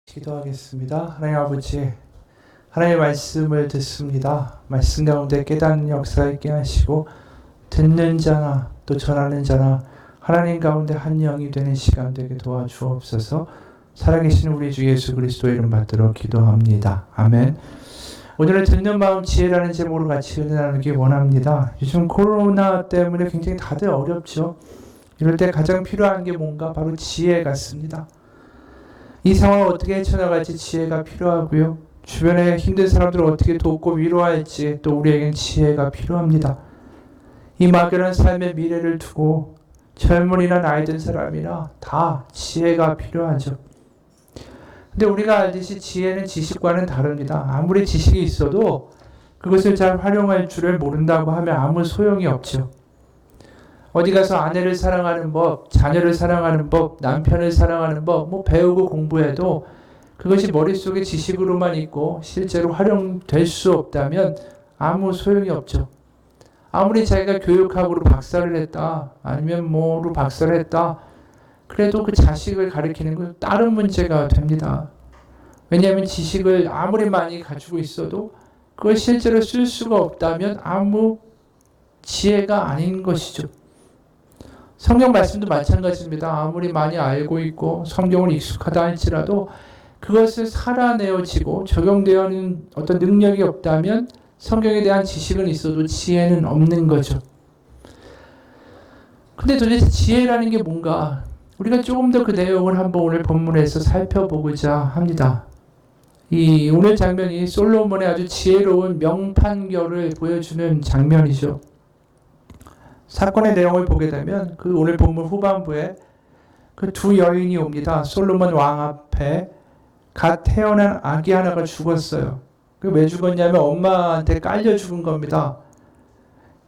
기도하겠습니다. 하나님 아버지, 하나님의 말씀을 듣습니다. 말씀 가운데 깨닫는 역사 있게 하시고 듣는 자나 또 전하는 자나 하나님 가운데 한 영이 되는 시간 되게 도와주옵소서. 살아계신 우리 주 예수 그리스도의 이름 받들어 기도합니다. 아멘. 오늘은 듣는 마음 지혜라는 제목으로 같이 은혜 나누기 원합니다. 요즘 코로나 때문에 굉장히 다들 어렵죠. 이럴 때 가장 필요한 게 뭔가 바로 지혜 같습니다. 이 상황을 어떻게 헤쳐나갈지 지혜가 필요하고요. 주변에 힘든 사람들을 어떻게 돕고 위로할지 또 우리에겐 지혜가 필요합니다. 이 막연한 삶의 미래를 두고 젊은이나 나이 든 사람이나 다 지혜가 필요하죠. 근데 우리가 알듯이 지혜는 지식과는 다릅니다. 아무리 지식이 있어도 그것을 잘 활용할 줄을 모른다고 하면 아무 소용이 없죠. 어디 가서 아내를 사랑하는 법, 자녀를 사랑하는 법, 남편을 사랑하는 법, 배우고 공부해도 그것이 머릿속에 지식으로만 있고 실제로 활용될 수 없다면 아무 소용이 없죠. 아무리 자기가 교육학으로 박사를 했다, 아니면 뭐로 박사를 했다, 그래도 그 자식을 가르치는 건 다른 문제가 됩니다. 왜냐하면 지식을 아무리 많이 가지고 있어도 그걸 실제로 쓸 수가 없다면 아무 지혜가 아닌 것이죠. 성경 말씀도 마찬가지입니다. 아무리 많이 알고 있고 성경을 익숙하다 할지라도 그것을 살아내어지고 적용되어는 어떤 능력이 없다면 성경에 대한 지식은 있어도 지혜는 없는 거죠. 근데 도대체 지혜라는 게 뭔가 우리가 조금 더 그 내용을 한번 오늘 본문에서 살펴보고자 합니다. 이 오늘 장면이 솔로몬의 아주 지혜로운 명판결을 보여주는 장면이죠. 사건의 내용을 보게 되면 그 오늘 본문 후반부에 그 두 여인이 옵니다. 솔로몬 왕 앞에 갓 태어난 아기 하나가 죽었어요. 왜 죽었냐면 엄마한테 깔려 죽은 겁니다.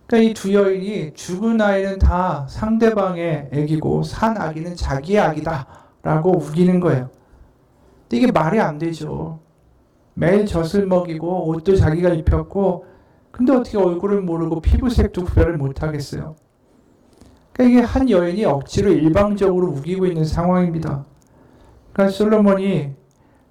그러니까 이 두 여인이 죽은 아이는 다 상대방의 아기고 산 아기는 자기의 아기다 라고 우기는 거예요. 근데 이게 말이 안 되죠. 매일 젖을 먹이고 옷도 자기가 입혔고 근데 어떻게 얼굴을 모르고 피부색도 구별을 못하겠어요. 그러니까 이게 한 여인이 억지로 일방적으로 우기고 있는 상황입니다. 그러니까 솔로몬이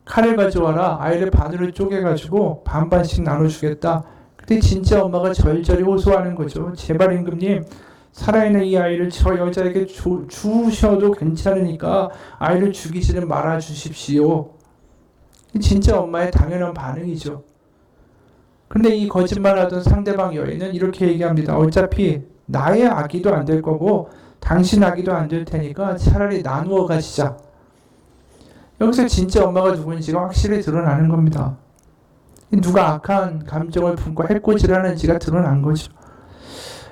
칼을 가져와라, 아이를 반으로 쪼개가지고 반반씩 나눠주겠다. 근데 진짜 엄마가 절절히 호소하는 거죠. 제발 임금님, 살아있는 이 아이를 저 여자에게 주셔도 괜찮으니까 아이를 죽이지는 말아주십시오. 진짜 엄마의 당연한 반응이죠. 근데 이 거짓말하던 상대방 여인은 이렇게 얘기합니다. 어차피 나의 아기도 안 될 거고 당신 아기도 안 될 테니까 차라리 나누어 가지자. 여기서 진짜 엄마가 누군지가 확실히 드러나는 겁니다. 누가 악한 감정을 품고 해코지하는지가 드러난 거죠.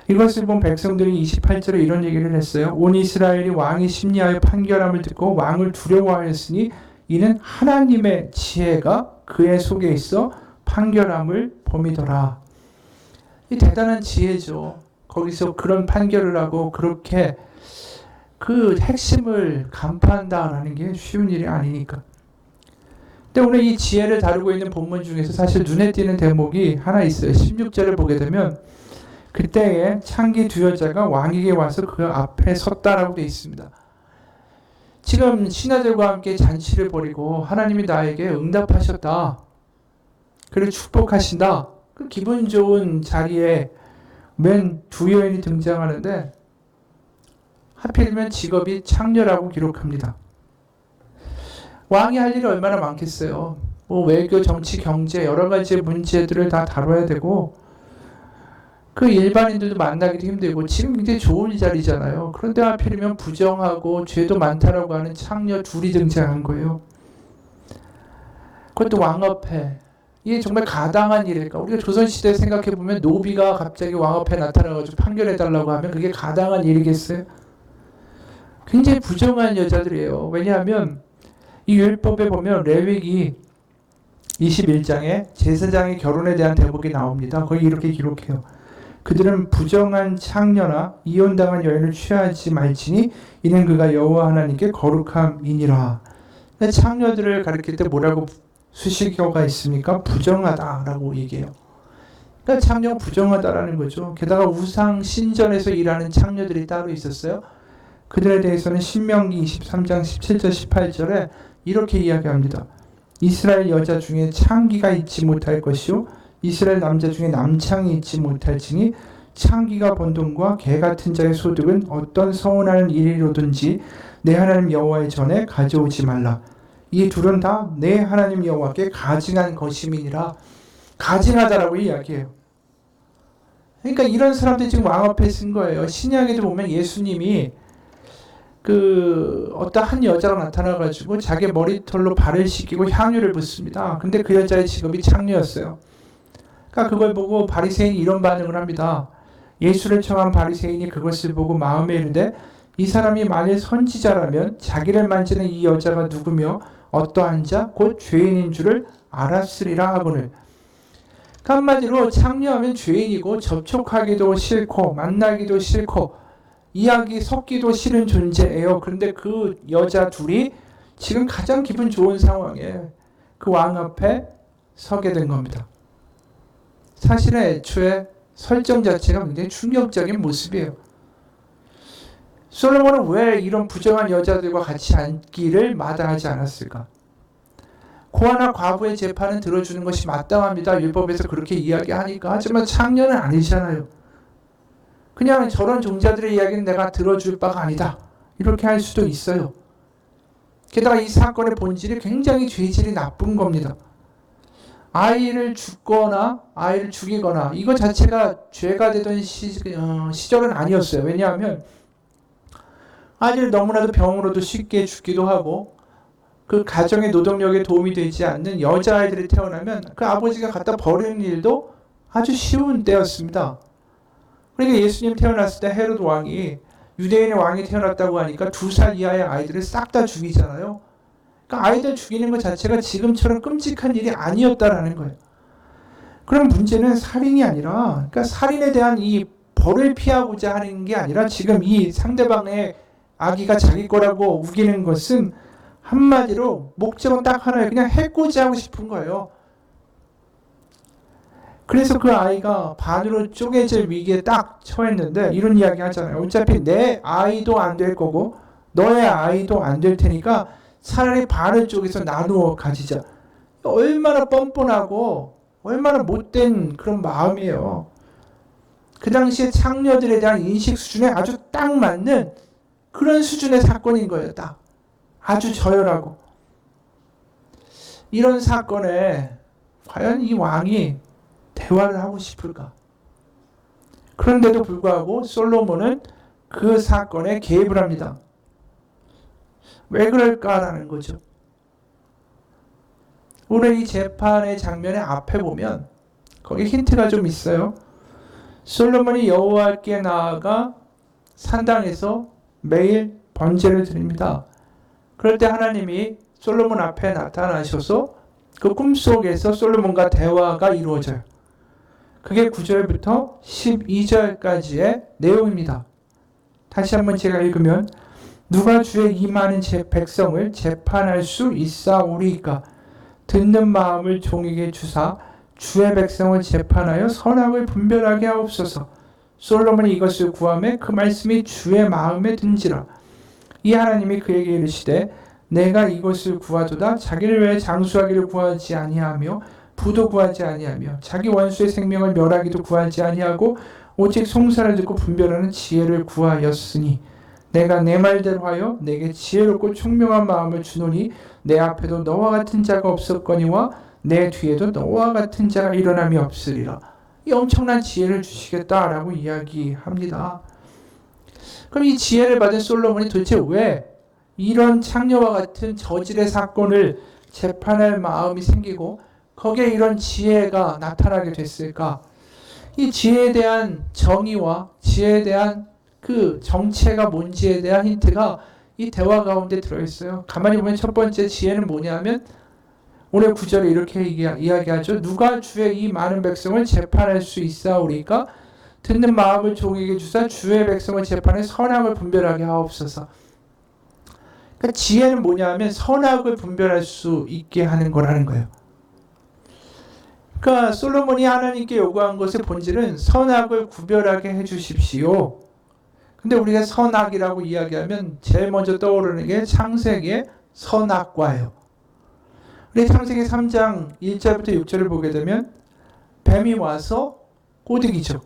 이것을 본 백성들이 28절에 이런 얘기를 했어요. 온 이스라엘이 왕이 심리하여 판결함을 듣고 왕을 두려워하였으니 이는 하나님의 지혜가 그의 속에 있어 판결함을 범이더라. 이 대단한 지혜죠. 거기서 그런 판결을 하고 그렇게 그 핵심을 간파한다라는 게 쉬운 일이 아니니까. 근데 오늘 이 지혜를 다루고 있는 본문 중에서 사실 눈에 띄는 대목이 하나 있어요. 16절을 보게 되면 그때에 창기 두 여자가 왕에게 와서 그 앞에 섰다라고 되어 있습니다. 지금 신하들과 함께 잔치를 벌이고 하나님이 나에게 응답하셨다. 그리고 축복하신다. 그 기분 좋은 자리에 맨 두 여인이 등장하는데 하필이면 직업이 창녀라고 기록합니다. 왕이 할 일이 얼마나 많겠어요. 외교, 정치, 경제 여러 가지 문제들을 다 다뤄야 되고 그 일반인들도 만나기도 힘들고 지금 굉장히 좋은 자리잖아요. 그런데 하필이면 부정하고 죄도 많다라고 하는 창녀 둘이 등장한 거예요. 그것도 왕 앞에. 이게 정말 가당한 일일까? 우리가 조선시대 생각해보면 노비가 갑자기 왕 앞에 나타나가지고 판결해달라고 하면 그게 가당한 일이겠어요? 굉장히 부정한 여자들이에요. 왜냐하면 이 율법에 보면 레위기 21장에 제사장의 결혼에 대한 대목이 나옵니다. 거기 이렇게 기록해요. 그들은 부정한 창녀나 이혼당한 여인을 취하지 말지니 이는 그가 여호와 하나님께 거룩함이니라. 창녀들을 가리킬 때 뭐라고 수식어가 있습니까? 부정하다라고 얘기해요. 그러니까 창녀가 부정하다라는 거죠. 게다가 우상 신전에서 일하는 창녀들이 따로 있었어요. 그들에 대해서는 신명기 23장 17절 18절에 이렇게 이야기합니다. 이스라엘 여자 중에 창기가 있지 못할 것이요 이스라엘 남자 중에 남창이 있지 못할지니 창기가 번 돈과 개 같은 자의 소득은 어떤 서운한 일이로든지 내 하나님 여호와의 전에 가져오지 말라. 이 둘은 다 내 하나님 여호와께 가증한 것임이니라. 가증하다라고 이야기해요. 그러니까 이런 사람들이 지금 왕 앞에 쓴 거예요. 신약에도 보면 예수님이 어떤 한 여자가 나타나가지고 자기 머리털로 발을 씻기고 향유를 붓습니다. 근데 그 여자의 직업이 창녀였어요. 그러니까 그걸 보고 바리새인이 이런 반응을 합니다. 예수를 청한 바리새인이 그것을 보고 마음에 이르되 이 사람이 만일 선지자라면 자기를 만지는 이 여자가 누구며 어떠한 자 곧 죄인인 줄을 알았으리라 하거늘. 그러니까 한마디로 창녀하면 죄인이고 접촉하기도 싫고 만나기도 싫고 이야기 섞기도 싫은 존재예요. 그런데 그 여자 둘이 지금 가장 기분 좋은 상황에 그 왕 앞에 서게 된 겁니다. 사실은 애초에 설정 자체가 굉장히 충격적인 모습이에요. 솔로몬은 왜 이런 부정한 여자들과 같이 앉기를 마다하지 않았을까? 고아나 과부의 재판은 들어주는 것이 마땅합니다. 율법에서 그렇게 이야기하니까. 하지만 창녀는 아니잖아요. 그냥 저런 종자들의 이야기는 내가 들어줄 바가 아니다. 이렇게 할 수도 있어요. 게다가 이 사건의 본질이 굉장히 죄질이 나쁜 겁니다. 아이를 죽거나 아이를 죽이거나 이거 자체가 죄가 되던 시절은 아니었어요. 왜냐하면 아이를 너무나도 병으로도 쉽게 죽기도 하고 그 가정의 노동력에 도움이 되지 않는 여자아이들이 태어나면 그 아버지가 갖다 버리는 일도 아주 쉬운 때였습니다. 그러니까 예수님 태어났을 때 헤롯 왕이 유대인의 왕이 태어났다고 하니까 2살 이하의 아이들을 싹 다 죽이잖아요. 그러니까 아이들 죽이는 것 자체가 지금처럼 끔찍한 일이 아니었다라는 거예요. 그럼 문제는 살인이 아니라, 그러니까 살인에 대한 이 벌을 피하고자 하는 게 아니라 지금 이 상대방의 아기가 자기 거라고 우기는 것은 한마디로 목적은 딱 하나예요. 그냥 해코지 하고 싶은 거예요. 그래서 그 아이가 반으로 쪼개질 위기에 딱 처했는데 이런 이야기 하잖아요. 어차피 내 아이도 안 될 거고 너의 아이도 안 될 테니까 차라리 반을 쪼개서 나누어 가지자. 얼마나 뻔뻔하고 얼마나 못된 그런 마음이에요. 그 당시에 창녀들에 대한 인식 수준에 아주 딱 맞는 그런 수준의 사건인 거예요. 딱. 아주 저열하고. 이런 사건에 과연 이 왕이 대화를 하고 싶을까? 그런데도 불구하고 솔로몬은 그 사건에 개입을 합니다. 왜 그럴까라는 거죠. 오늘 이 재판의 장면의 앞에 보면 거기 힌트가 좀 있어요. 솔로몬이 여호와께 나아가 산당에서 매일 번제를 드립니다. 그럴 때 하나님이 솔로몬 앞에 나타나셔서 그 꿈속에서 솔로몬과 대화가 이루어져요. 그게 9절부터 12절까지의 내용입니다. 다시 한번 제가 읽으면 누가 주의 이 많은 백성을 재판할 수 있사오리이까 듣는 마음을 종에게 주사 주의 백성을 재판하여 선악을 분별하게 하옵소서. 솔로몬이 이것을 구하매 그 말씀이 주의 마음에 든지라. 이 하나님이 그에게 이르시되 내가 이것을 구하도다 자기를 위해 장수하기를 구하지 아니하며 부도 구하지 아니하며 자기 원수의 생명을 멸하기도 구하지 아니하고 오직 송사를 듣고 분별하는 지혜를 구하였으니 내가 내 말대로 하여 내게 지혜롭고 총명한 마음을 주노니 내 앞에도 너와 같은 자가 없었거니와 내 뒤에도 너와 같은 자가 일어남이 없으리라. 이 엄청난 지혜를 주시겠다라고 이야기합니다. 그럼 이 지혜를 받은 솔로몬이 도대체 왜 이런 창녀와 같은 저질의 사건을 재판할 마음이 생기고 거기에 이런 지혜가 나타나게 됐을까? 이 지혜에 대한 정의와 지혜에 대한 그 정체가 뭔지에 대한 힌트가 이 대화 가운데 들어있어요. 가만히 보면 첫 번째 지혜는 뭐냐면 오늘 9절에 이렇게 이야기하죠. 누가 주의 이 많은 백성을 재판할 수 있사오리까? 듣는 마음을 종에게 주사 주의 백성을 재판해 선악을 분별하게 하옵소서. 그러니까 지혜는 뭐냐면 선악을 분별할 수 있게 하는 거라는 거예요. 그러니까 솔로몬이 하나님께 요구한 것의 본질은 선악을 구별하게 해주십시오. 근데 우리가 선악이라고 이야기하면 제일 먼저 떠오르는 게 창세기의 선악과예요. 우리 창세기 3장 1절부터 6절을 보게 되면 뱀이 와서 꼬드기죠.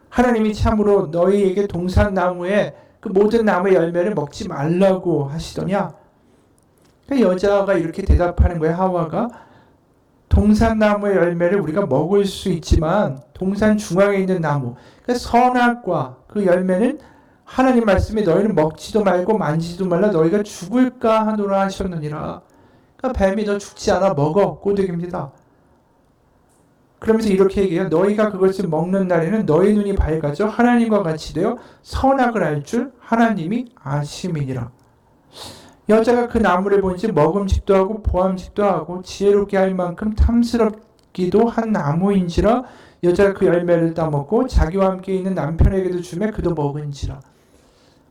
하나님이 참으로 너희에게 동산나무의 그 모든 나무의 열매를 먹지 말라고 하시더냐. 그러니까 여자가 이렇게 대답하는 거예요. 하와가 동산나무의 열매를 우리가 먹을 수 있지만 동산 중앙에 있는 나무, 그러니까 선악과 그 열매는 하나님 말씀에 너희는 먹지도 말고 만지도 말라 너희가 죽을까 하노라 하셨느니라. 그러니까 뱀이 너 죽지 않아 먹어 꼬드깁니다. 그러면서 이렇게 얘기해요. 너희가 그것을 먹는 날에는 너희 눈이 밝아져 하나님과 같이 되어 선악을 알 줄 하나님이 아심이니라. 여자가 그 나무를 본지 먹음직도 하고 보암직도 하고 지혜롭게 할 만큼 탐스럽기도 한 나무인지라. 여자가 그 열매를 따먹고 자기와 함께 있는 남편에게도 주매 그도 먹은지라.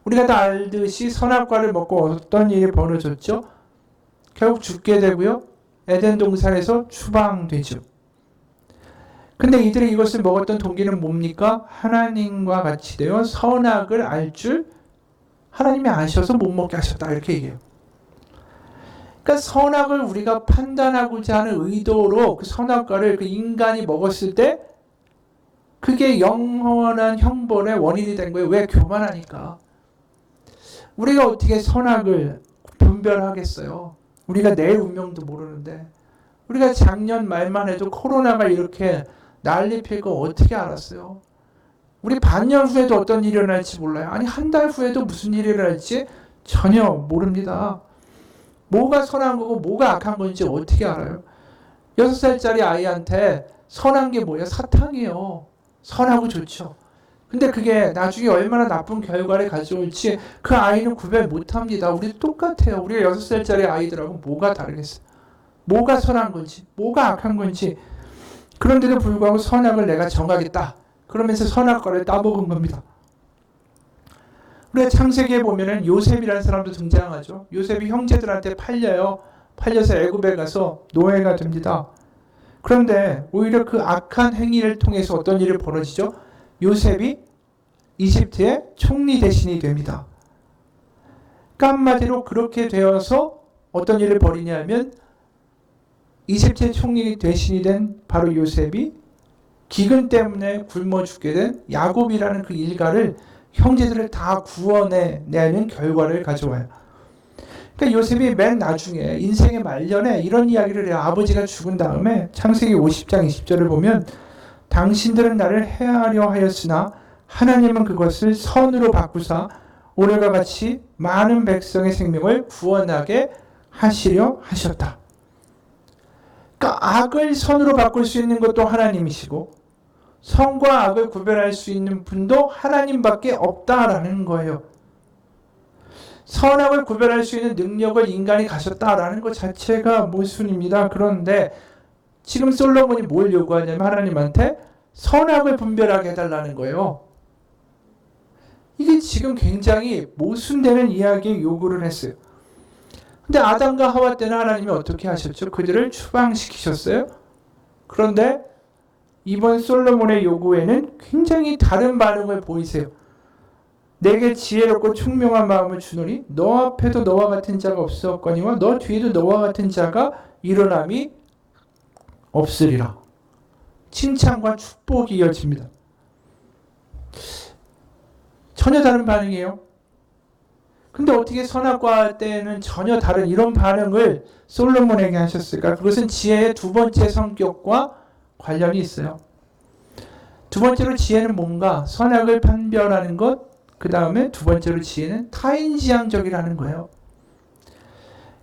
우리가 다 알듯이 선악과를 먹고 어떤 일이 벌어졌죠? 결국 죽게 되고요. 에덴 동산에서 추방되죠. 근데 이들이 이것을 먹었던 동기는 뭡니까? 하나님과 같이 되어 선악을 알 줄 하나님이 아셔서 못 먹게 하셨다. 이렇게 얘기해요. 그러니까 선악을 우리가 판단하고자 하는 의도로 그 선악과를 그 인간이 먹었을 때 그게 영원한 형벌의 원인이 된 거예요. 왜? 교만하니까. 우리가 어떻게 선악을 분별하겠어요? 우리가 내일 운명도 모르는데. 우리가 작년 말만 해도 코로나가 이렇게 난리 필 거 어떻게 알았어요? 우리 반년 후에도 어떤 일이 일어날지 몰라요. 아니 한 달 후에도 무슨 일이 일어날지 전혀 모릅니다. 뭐가 선한 거고 뭐가 악한 건지 어떻게 알아요? 6살짜리 아이한테 선한 게 뭐예요? 사탕이에요. 선하고 좋죠. 근데 그게 나중에 얼마나 나쁜 결과를 가져올지 그 아이는 구별 못합니다. 우리 똑같아요. 우리가 6살짜리 아이들하고 뭐가 다르겠어요? 뭐가 선한 건지 뭐가 악한 건지. 그런데도 불구하고 선악을 내가 정하겠다. 그러면서 선악과를 따먹은 겁니다. 우리가 창세기에 보면은 요셉이라는 사람도 등장하죠. 요셉이 형제들한테 팔려요. 팔려서 애굽에 가서 노예가 됩니다. 그런데 오히려 그 악한 행위를 통해서 어떤 일이 벌어지죠? 요셉이 이집트의 총리 대신이 됩니다. 한마디로 그렇게 되어서 어떤 일을 벌이냐면 이집트의 총리 대신이 된 바로 요셉이 기근 때문에 굶어 죽게 된 야곱이라는 그 일가를 형제들을 다 구원해내는 결과를 가져와요. 그러니까 요셉이 맨 나중에 인생의 말년에 이런 이야기를 해요. 아버지가 죽은 다음에 창세기 50장 20절을 보면 당신들은 나를 해하려 하였으나 하나님은 그것을 선으로 바꾸사 오늘과 같이 많은 백성의 생명을 구원하게 하시려 하셨다. 그러니까 악을 선으로 바꿀 수 있는 것도 하나님이시고 선과 악을 구별할 수 있는 분도 하나님밖에 없다라는 거예요. 선악을 구별할 수 있는 능력을 인간이 가졌다라는 것 자체가 모순입니다. 그런데 지금 솔로몬이 뭘 요구하냐면 하나님한테 선악을 분별하게 해달라는 거예요. 이게 지금 굉장히 모순되는 이야기의 요구를 했어요. 근데 아담과 하와 때는 하나님이 어떻게 하셨죠? 그들을 추방시키셨어요. 그런데 이번 솔로몬의 요구에는 굉장히 다른 반응을 보이세요. 내게 지혜롭고 총명한 마음을 주노니 너 앞에도 너와 같은 자가 없었거니와 너 뒤에도 너와 같은 자가 일어남이 없으리라. 칭찬과 축복이 이어집니다. 전혀 다른 반응이에요. 근데 어떻게 선악과 때는 전혀 다른 이런 반응을 솔로몬에게 하셨을까? 그것은 지혜의 두 번째 성격과 관련이 있어요. 두 번째로 지혜는 뭔가 선악을 판별하는 것, 그 다음에 두 번째로 지혜는 타인지향적이라는 거예요.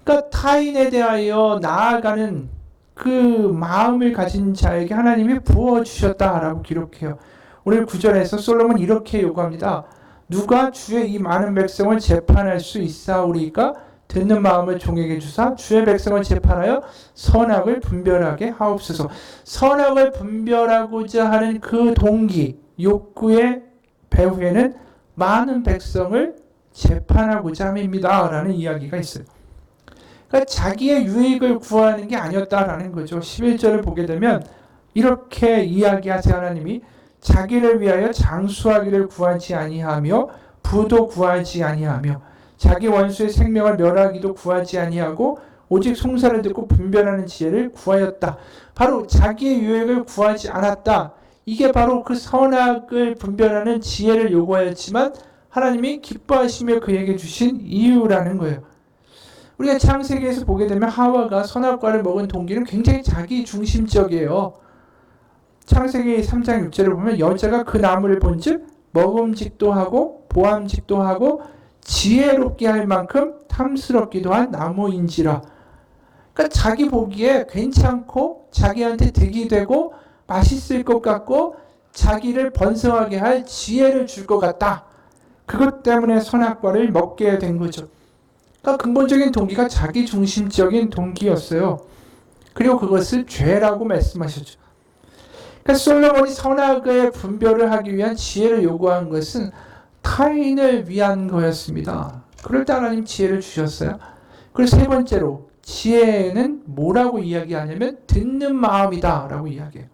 그러니까 타인에 대하여 나아가는 그 마음을 가진 자에게 하나님이 부어주셨다라고 기록해요. 오늘 9절에서 솔로몬 이렇게 요구합니다. 누가 주의 이 많은 백성을 재판할 수 있사오리까? 듣는 마음을 종에게 주사 주의 백성을 재판하여 선악을 분별하게 하옵소서. 선악을 분별하고자 하는 그 동기, 욕구의 배후에는 많은 백성을 재판하고자 함입니다. 라는 이야기가 있어요. 그러니까 자기의 유익을 구하는 게 아니었다라는 거죠. 11절을 보게 되면 이렇게 이야기하세요. 하나님이 자기를 위하여 장수하기를 구하지 아니하며 부도 구하지 아니하며 자기 원수의 생명을 멸하기도 구하지 아니하고 오직 송사를 듣고 분별하는 지혜를 구하였다. 바로 자기의 유익을 구하지 않았다. 이게 바로 그 선악을 분별하는 지혜를 요구하였지만 하나님이 기뻐하시며 그에게 주신 이유라는 거예요. 우리가 창세기에서 보게 되면 하와가 선악과를 먹은 동기는 굉장히 자기 중심적이에요. 창세기 3장 6절을 보면 여자가 그 나무를 본즉 먹음직도 하고 보암직도 하고 지혜롭게 할 만큼 탐스럽기도 한 나무인지라. 그러니까 자기 보기에 괜찮고 자기한테 득이 되고 맛있을 것 같고 자기를 번성하게 할 지혜를 줄 것 같다. 그것 때문에 선악과를 먹게 된 거죠. 그러니까 근본적인 동기가 자기 중심적인 동기였어요. 그리고 그것을 죄라고 말씀하셨죠. 그러니까 솔로몬이 선악의 분별을 하기 위한 지혜를 요구한 것은 타인을 위한 거였습니다. 그럴 때 하나님 지혜를 주셨어요. 그리고 세 번째로 지혜는 뭐라고 이야기하냐면 듣는 마음이다 라고 이야기해요.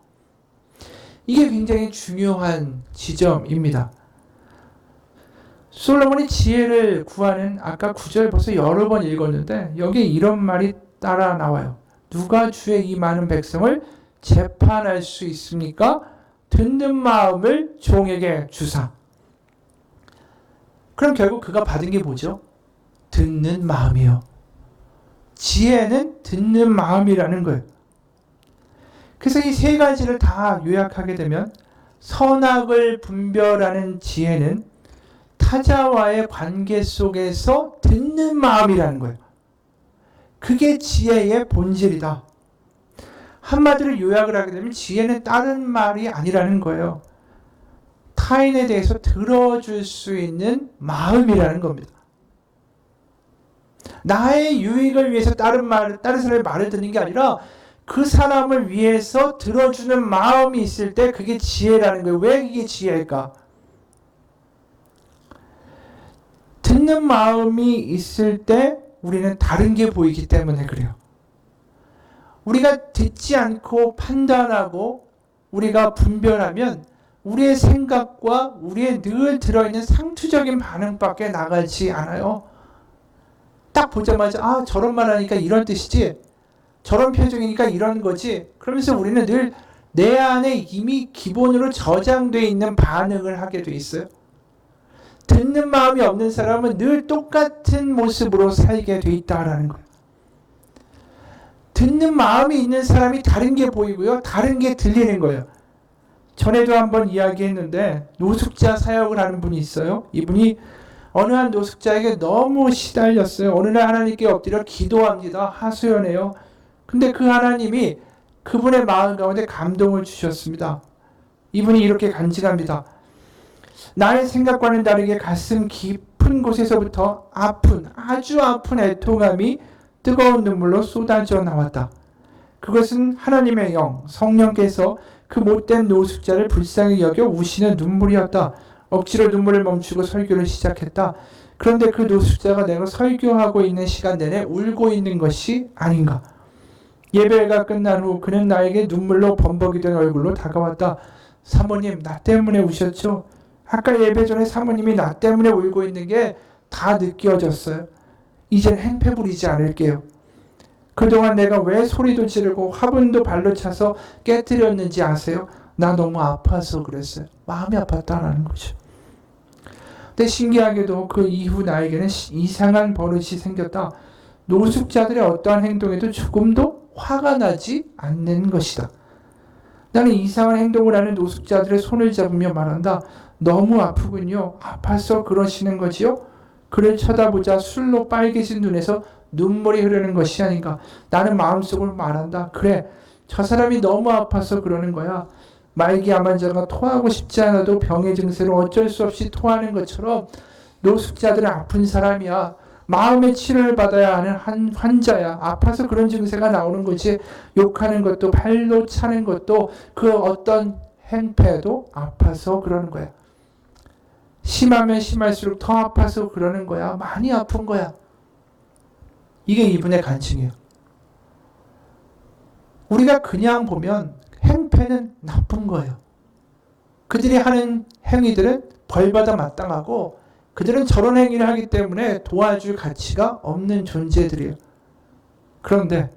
이게 굉장히 중요한 지점입니다. 솔로몬이 지혜를 구하는 아까 9절 벌써 여러 번 읽었는데 여기에 이런 말이 따라 나와요. 누가 주의 이 많은 백성을 재판할 수 있습니까? 듣는 마음을 종에게 주사. 그럼 결국 그가 받은 게 뭐죠? 듣는 마음이요. 지혜는 듣는 마음이라는 거예요. 그래서 이 세 가지를 다 요약하게 되면 선악을 분별하는 지혜는 타자와의 관계 속에서 듣는 마음이라는 거예요. 그게 지혜의 본질이다. 한마디로 요약을 하게 되면 지혜는 다른 말이 아니라는 거예요. 타인에 대해서 들어줄 수 있는 마음이라는 겁니다. 나의 유익을 위해서 다른 사람의 말을 듣는 게 아니라 그 사람을 위해서 들어주는 마음이 있을 때 그게 지혜라는 거예요. 왜 이게 지혜일까? 듣는 마음이 있을 때 우리는 다른 게 보이기 때문에 그래요. 우리가 듣지 않고 판단하고 우리가 분별하면 우리의 생각과 우리의 늘 들어있는 상투적인 반응밖에 나가지 않아요. 딱 보자마자 아 저런 말 하니까 이런 뜻이지, 저런 표정이니까 이런 거지, 그러면서 우리는 늘 내 안에 이미 기본으로 저장되어 있는 반응을 하게 돼 있어요. 듣는 마음이 없는 사람은 늘 똑같은 모습으로 살게 돼 있다라는 거예요. 듣는 마음이 있는 사람이 다른 게 보이고요. 다른 게 들리는 거예요. 전에도 한번 이야기했는데 노숙자 사역을 하는 분이 있어요. 이분이 어느 한 노숙자에게 너무 시달렸어요. 어느 날 하나님께 엎드려 기도합니다. 하소연해요. 근데 그 하나님이 그분의 마음 가운데 감동을 주셨습니다. 이분이 이렇게 간증합니다. 나의 생각과는 다르게 가슴 깊은 곳에서부터 아주 아픈 애통함이 뜨거운 눈물로 쏟아져 나왔다. 그것은 하나님의 영, 성령께서 그 못된 노숙자를 불쌍히 여겨 우시는 눈물이었다. 억지로 눈물을 멈추고 설교를 시작했다. 그런데 그 노숙자가 내가 설교하고 있는 시간 내내 울고 있는 것이 아닌가. 예배가 끝난 후 그는 나에게 눈물로 범벅이 된 얼굴로 다가왔다. 사모님, 나 때문에 우셨죠? 아까 예배 전에 사모님이 나 때문에 울고 있는 게 다 느껴졌어요. 이젠 행패 부리지 않을게요. 그동안 내가 왜 소리도 지르고 화분도 발로 차서 깨뜨렸는지 아세요? 나 너무 아파서 그랬어요. 마음이 아팠다라는 거죠. 근데 신기하게도 그 이후 나에게는 이상한 버릇이 생겼다. 노숙자들의 어떠한 행동에도 조금도 화가 나지 않는 것이다. 나는 이상한 행동을 하는 노숙자들의 손을 잡으며 말한다. 너무 아프군요. 아파서 그러시는 거지요? 그를 쳐다보자 술로 빨개진 눈에서 눈물이 흐르는 것이 아닌가. 나는 마음속으로 말한다. 그래, 저 사람이 너무 아파서 그러는 거야. 말기 암 환자가 토하고 싶지 않아도 병의 증세로 어쩔 수 없이 토하는 것처럼 노숙자들은 아픈 사람이야. 마음의 치료를 받아야 하는 한 환자야. 아파서 그런 증세가 나오는 거지. 욕하는 것도 발로 차는 것도 그 어떤 행패도 아파서 그러는 거야. 심하면 심할수록 더 아파서 그러는 거야. 많이 아픈 거야. 이게 이분의 간증이에요. 우리가 그냥 보면 행패는 나쁜 거예요. 그들이 하는 행위들은 벌받아 마땅하고 그들은 저런 행위를 하기 때문에 도와줄 가치가 없는 존재들이에요. 그런데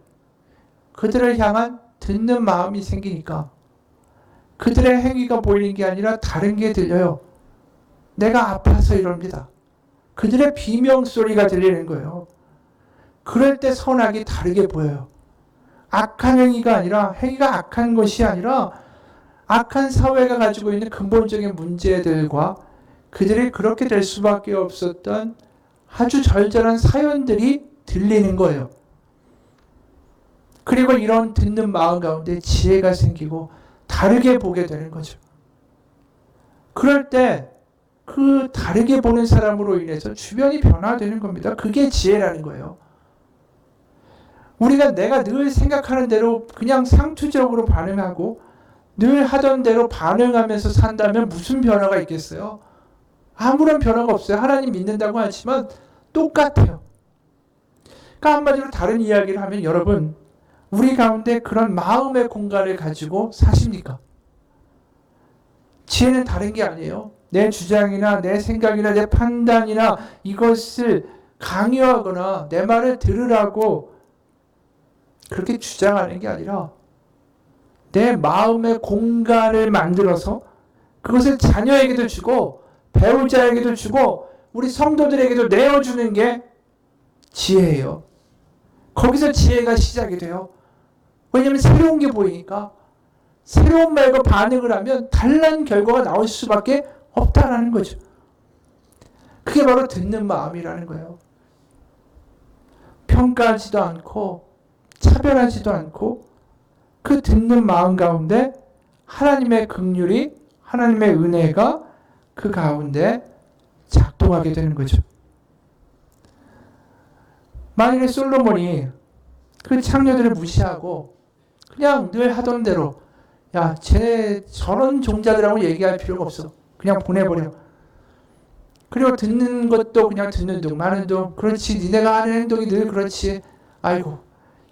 그들을 향한 듣는 마음이 생기니까 그들의 행위가 보이는 게 아니라 다른 게 들려요. 내가 아파서 이럽니다. 그들의 비명소리가 들리는 거예요. 그럴 때 선악이 다르게 보여요. 악한 행위가 아니라, 행위가 악한 것이 아니라 악한 사회가 가지고 있는 근본적인 문제들과 그들이 그렇게 될 수밖에 없었던 아주 절절한 사연들이 들리는 거예요. 그리고 이런 듣는 마음 가운데 지혜가 생기고 다르게 보게 되는 거죠. 그럴 때 그 다르게 보는 사람으로 인해서 주변이 변화되는 겁니다. 그게 지혜라는 거예요. 우리가 내가 늘 생각하는 대로 그냥 상투적으로 반응하고 늘 하던 대로 반응하면서 산다면 무슨 변화가 있겠어요? 아무런 변화가 없어요. 하나님 믿는다고 하지만 똑같아요. 그러니까 한마디로 다른 이야기를 하면 여러분, 우리 가운데 그런 마음의 공간을 가지고 사십니까? 지혜는 다른 게 아니에요. 내 주장이나 내 생각이나 내 판단이나 이것을 강요하거나 내 말을 들으라고 그렇게 주장하는 게 아니라 내 마음의 공간을 만들어서 그것을 자녀에게도 주고 배우자에게도 주고 우리 성도들에게도 내어주는 게 지혜예요. 거기서 지혜가 시작이 돼요. 왜냐하면 새로운 게 보이니까 새로운 말과 반응을 하면 달란 결과가 나올 수밖에 없다라는 거죠. 그게 바로 듣는 마음이라는 거예요. 평가하지도 않고 차별하지도 않고 그 듣는 마음 가운데 하나님의 긍휼이 하나님의 은혜가 그 가운데 작동하게 되는 거죠. 만일에 솔로몬이 그 창녀들을 무시하고 그냥 늘 하던 대로 야, 쟤네 저런 종자들하고 얘기할 필요가 없어. 그냥 보내버려. 그리고 듣는 것도 그냥 듣는 둥 마는 둥 그렇지 니네가 하는 행동이 늘 그렇지. 아이고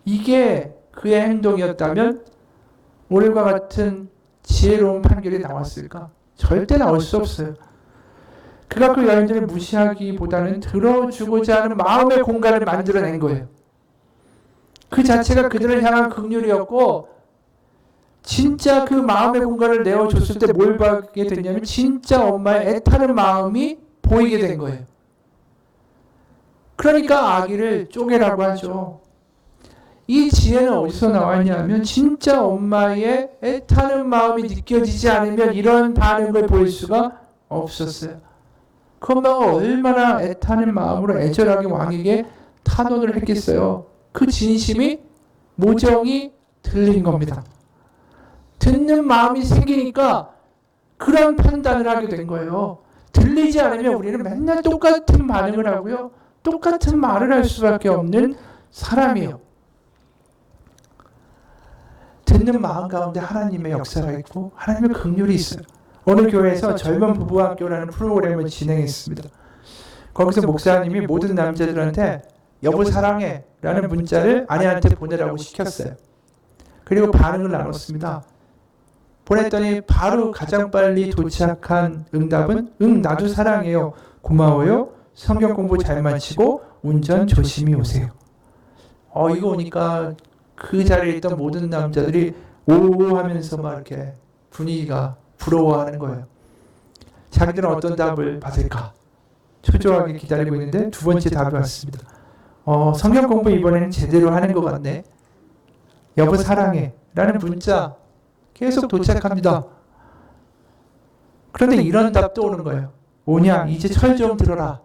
이게 그의 행동이었다면 오늘과 같은 지혜로운 판결이 나왔을까? 절대 나올 수 없어요. 그가 그 여인들을 무시하기보다는 들어주고자 하는 마음의 공간을 만들어낸 거예요. 그 자체가 그들을 향한 긍휼이었고 진짜 그 마음의 공간을 내어줬을 때 뭘 받게 됐냐면 진짜 엄마의 애타는 마음이 보이게 된 거예요. 그러니까 아기를 쪼개라고 하죠. 이 지혜는 어디서 나왔냐면 진짜 엄마의 애타는 마음이 느껴지지 않으면 이런 반응을 보일 수가 없었어요. 그 엄마가 얼마나 애타는 마음으로 애절하게 왕에게 탄원을 했겠어요. 그 진심이 모정이 들린 겁니다. 듣는 마음이 생기니까 그런 판단을 하게 된 거예요. 들리지 않으면 우리는 맨날 똑같은 반응을 하고요. 똑같은 말을 할 수밖에 없는 사람이에요. 듣는 마음 가운데 하나님의 역사가 있고 하나님의 긍휼이 있어요. 어느 교회에서 젊은 부부학교라는 프로그램을 진행했습니다. 거기서 목사님이 모든 남자들한테 여보 사랑해 라는 문자를 아내한테 보내라고 시켰어요. 그리고 반응을 나눴습니다. 보냈더니 바로 가장 빨리 도착한 응답은 응 나도 사랑해요. 고마워요. 성경 공부 잘 마치고 운전 조심히 오세요. 이거 오니까 그 자리에 있던 모든 남자들이 오 하면서 막 이렇게 분위기가 부러워하는 거예요. 자기들은 어떤 답을 받을까? 초조하게 기다리고 있는데 두 번째 답이 왔습니다. 성경 공부 이번에는 제대로 하는 것 같네. 여보 사랑해 라는 문자 계속 도착합니다. 그런데 이런 답도 오는 거예요. 오냐 이제 철 좀 들어라.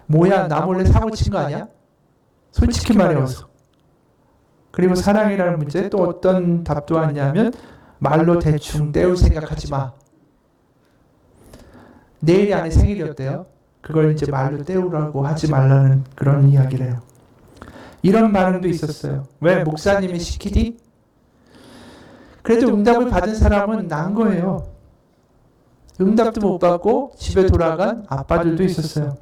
뭐야 나 몰래 사고 친 거 아니야? 솔직히 말해서. 그리고 사랑이라는 문제에 또 어떤 답도 왔냐면 말로 대충 때울 생각하지 마. 내일이 아내 생일이었대요. 그걸 이제 말로 때우라고 하지 말라는 그런 이야기래요. 이런 반응도 있었어요. 왜 목사님이 시키디? 그래도 응답을 받은 사람은 난 거예요. 응답도 못 받고 집에 돌아간 아빠들도 있었어요.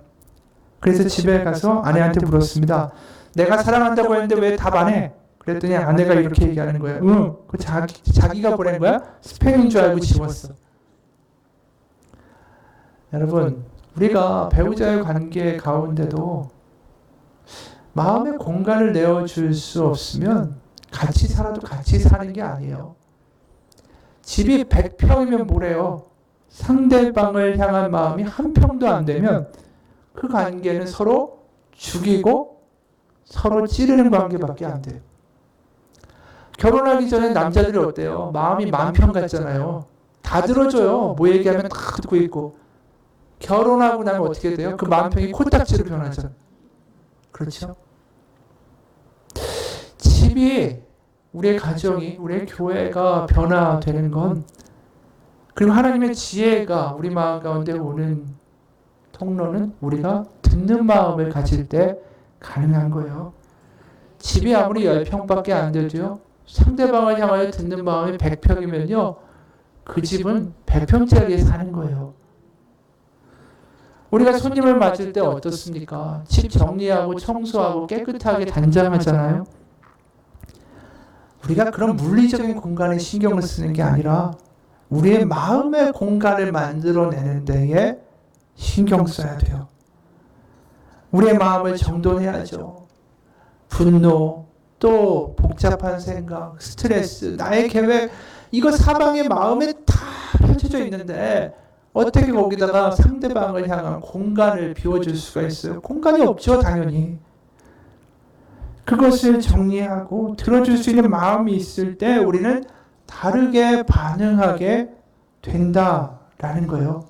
그래서 집에 가서 아내한테 물었습니다. 내가 사랑한다고 했는데 왜 답 안 해? 그랬더니 아내가 이렇게 얘기하는 거예요. 응, 그 자기가 보낸 거야? 스팸인 줄 알고 지웠어. 여러분, 우리가 배우자의 관계 가운데도 마음의 공간을 내어줄 수 없으면 같이 살아도 같이 사는 게 아니에요. 집이 100평이면 뭐래요? 상대방을 향한 마음이 한 평도 안 되면 그 관계는 서로 죽이고 서로 찌르는 관계밖에 안 돼요. 결혼하기 전에 남자들이 어때요? 마음이 만평 같잖아요. 다 들어줘요. 뭐 얘기하면 다 듣고 있고. 결혼하고 나면 어떻게 돼요? 그 만평이 코딱지로 변하잖아요. 그렇죠? 집이, 우리의 가정이, 우리의 교회가 변화되는 건, 그리고 하나님의 지혜가 우리 마음 가운데 오는 통로는 우리가 듣는 마음을 가질 때 가능한 거예요. 집이 아무리 10평밖에 안 돼도요, 상대방을 향하여 듣는 마음이 100평이면요, 그 집은 100평짜리에 사는 거예요. 우리가 손님을 맞을 때 어떻습니까? 집 정리하고 청소하고 깨끗하게 단장하잖아요. 우리가 그런 물리적인 공간에 신경을 쓰는 게 아니라 우리의 마음의 공간을 만들어내는 데에 신경 써야 돼요. 우리의 마음을 정돈해야죠. 분노, 또 복잡한 생각, 스트레스, 나의 계획, 이거 사방의 마음에 다 펼쳐져 있는데 어떻게 거기다가 상대방을 향한 공간을 비워줄 수가 있어요? 공간이 없죠, 당연히. 그것을 정리하고 들어줄 수 있는 마음이 있을 때 우리는 다르게 반응하게 된다라는 거예요.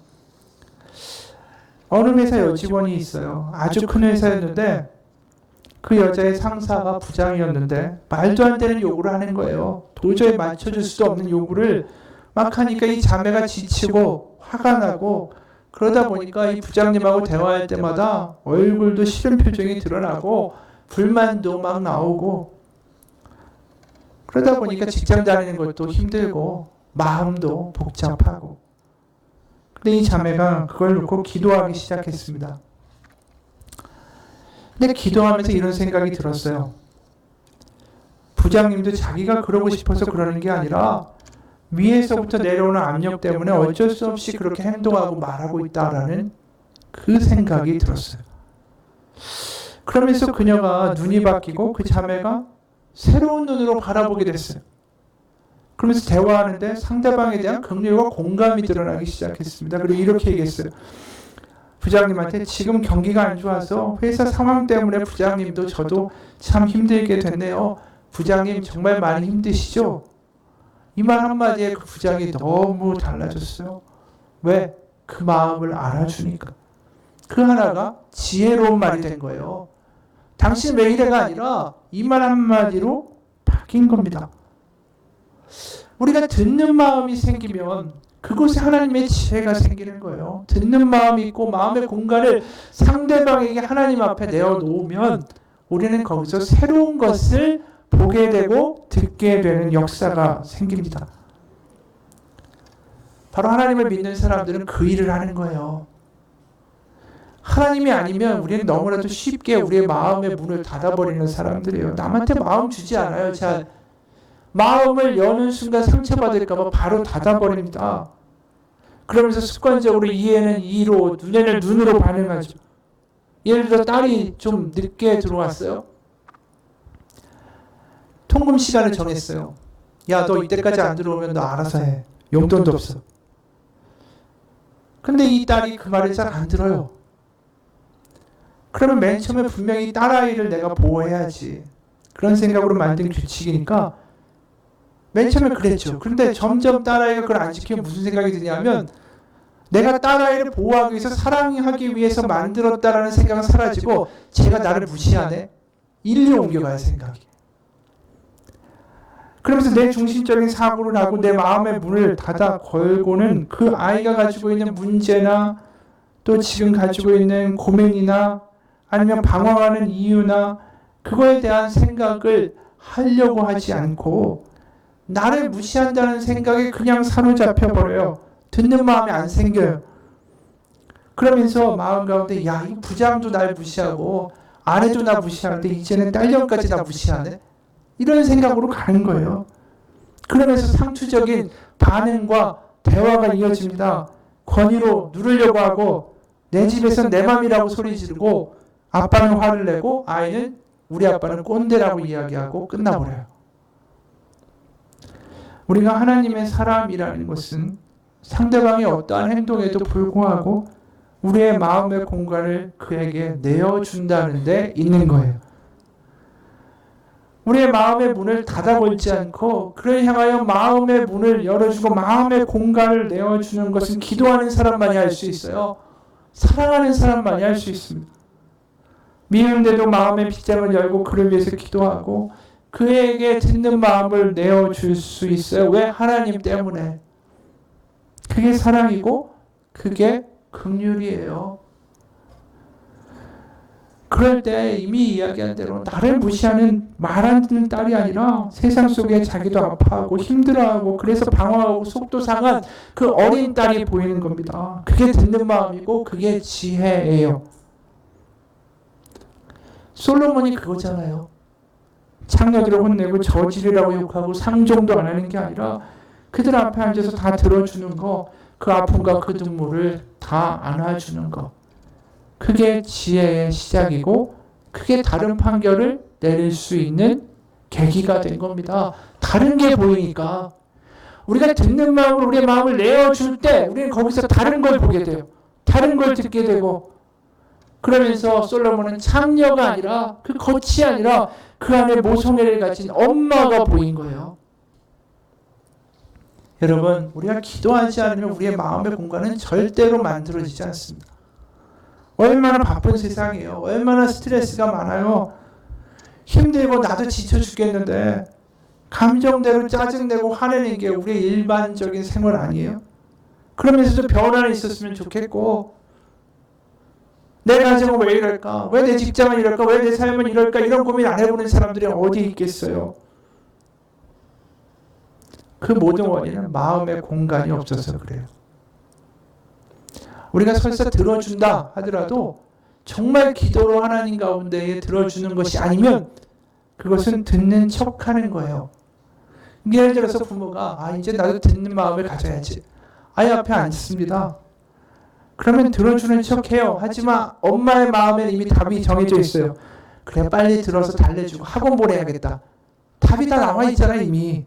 어느 회사 여직원이 있어요. 아주 큰 회사였는데 그 여자의 상사가 부장이었는데 말도 안 되는 요구를 하는 거예요. 도저히 맞춰줄 수 없는 요구를 막 하니까 이 자매가 지치고 화가 나고, 그러다 보니까 이 부장님하고 대화할 때마다 얼굴도 싫은 표정이 드러나고 불만도 막 나오고, 그러다 보니까 직장 다니는 것도 힘들고 마음도 복잡하고. 근데 이 자매가 그걸 놓고 기도하기 시작했습니다. 근데 기도하면서 이런 생각이 들었어요. 부장님도 자기가 그러고 싶어서 그러는 게 아니라 위에서부터 내려오는 압력 때문에 어쩔 수 없이 그렇게 행동하고 말하고 있다라는 그 생각이 들었어요. 그러면서 그녀가 눈이 바뀌고 그 자매가 새로운 눈으로 바라보게 됐어요. 그러면서 대화하는데 상대방에 대한 긍휼과 공감이 드러나기 시작했습니다. 그리고 이렇게 얘기했어요. 부장님한테 지금 경기가 안 좋아서 회사 상황 때문에 부장님도 저도 참 힘들게 됐네요. 부장님 정말 많이 힘드시죠? 이 말 한마디에 그 부장이 너무 달라졌어요. 왜? 그 마음을 알아주니까. 그 하나가 지혜로운 말이 된 거예요. 당신 왜 이래가 아니라 이 말 한마디로 바뀐 겁니다. 우리가 듣는 마음이 생기면 그곳에 하나님의 지혜가 생기는 거예요. 듣는 마음이 있고 마음의 공간을 상대방에게 하나님 앞에 내어놓으면 우리는 거기서 새로운 것을 보게 되고 듣게 되는 역사가 생깁니다. 바로 하나님을 믿는 사람들은 그 일을 하는 거예요. 하나님이 아니면 우리는 너무나도 쉽게 우리의 마음의 문을 닫아버리는 사람들이에요. 남한테 마음 주지 않아요. 잘 마음을 여는 순간 상처받을까 봐 바로 닫아버립니다. 그러면서 습관적으로 이해는 이로, 눈에는 눈으로 반응하죠. 예를 들어 딸이 좀 늦게 들어왔어요. 통금 시간을 정했어요. 야, 너 이때까지 안 들어오면 너 알아서 해. 용돈도 없어. 근데 이 딸이 그 말을 잘 안 들어요. 그러면 맨 처음에 분명히 딸아이를 내가 보호해야지. 그런 생각으로 만든 규칙이니까 맨 처음에 그랬죠. 그런데 점점 딸아이가 그걸 안 지키면 무슨 생각이 드냐면 내가 딸아이를 보호하기 위해서 사랑하기 위해서 만들었다라는 생각은 사라지고 제가 나를 무시하네. 일로 옮겨가야 생각이. 그러면서 내 중심적인 사고를 하고 내 마음의 문을 닫아 걸고는 그 아이가 가지고 있는 문제나 또 지금 가지고 있는 고민이나 아니면 방황하는 이유나 그거에 대한 생각을 하려고 하지 않고 나를 무시한다는 생각에 그냥 사로잡혀 버려요. 듣는 마음이 안 생겨요. 그러면서 마음 가운데 야, 이 부장도 날 무시하고 아내도 나 무시하는데 이제는 딸년까지 나 무시하네? 이런 생각으로 가는 거예요. 그러면서 상투적인 반응과 대화가 이어집니다. 권위로 누르려고 하고 내 집에선 내 맘이라고 소리 지르고 아빠는 화를 내고 아이는 우리 아빠는 꼰대라고 이야기하고 끝나버려요. 우리가 하나님의 사람이라는 것은 상대방의 어떠한 행동에도 불구하고 우리의 마음의 공간을 그에게 내어준다는 데 있는 거예요. 우리의 마음의 문을 닫아 걸지 않고 그를 향하여 마음의 문을 열어주고 마음의 공간을 내어주는 것은 기도하는 사람만이 할 수 있어요. 사랑하는 사람만이 할 수 있습니다. 미운데도 마음의 빗장을 열고 그를 위해서 기도하고 그에게 듣는 마음을 내어줄 수 있어요. 왜? 하나님 때문에. 그게 사랑이고 그게 긍휼이에요. 그럴 때 이미 이야기한 대로 나를 무시하는 말 안 듣는 딸이 아니라 세상 속에 자기도 아파하고 힘들어하고 그래서 방황하고 속도 상한 그 어린 딸이 보이는 겁니다. 그게 듣는 마음이고 그게 지혜예요. 솔로몬이 그거잖아요. 창녀들을 혼내고 저질이라고 욕하고 상종도 안 하는 게 아니라 그들 앞에 앉아서 다 들어주는 거, 그 아픔과 그 눈물을 다 안아주는 거. 그게 지혜의 시작이고 그게 다른 판결을 내릴 수 있는 계기가 된 겁니다. 다른 게 보이니까 우리가 듣는 마음으로 우리의 마음을 내어줄 때 우리는 거기서 다른 걸 보게 돼요. 다른 걸 듣게 되고 그러면서 솔로몬은 창녀가 아니라 그 겉이 아니라 그 안에 모성애를 가진 엄마가 보인 거예요. 여러분, 우리가 기도하지 않으면 우리의 마음의 공간은 절대로 만들어지지 않습니다. 얼마나 바쁜 세상이에요. 얼마나 스트레스가 많아요. 힘들고 나도 지쳐 죽겠는데 감정대로 짜증내고 화내는 게 우리의 일반적인 생활 아니에요? 그러면서도 변화는 있었으면 좋겠고 내 가정은 왜 이럴까? 왜 내 직장은 이럴까? 왜 내 삶은 이럴까? 이런 고민 안 해보는 사람들이 어디 있겠어요? 그 모든 원인은 마음의 공간이 없어서 그래요. 우리가 설사 들어준다 하더라도 정말 기도로 하나님 가운데에 들어주는 것이 아니면 그것은 듣는 척하는 거예요. 예를 들어서 부모가 이제 나도 듣는 마음을 가져야지. 아이 앞에 앉습니다. 그러면 들어주는 척해요. 하지만 엄마의 마음에는 이미 답이 정해져 있어요. 그래 빨리 들어서 달래주고 학원 보내야겠다. 답이 다 나와 있잖아 이미.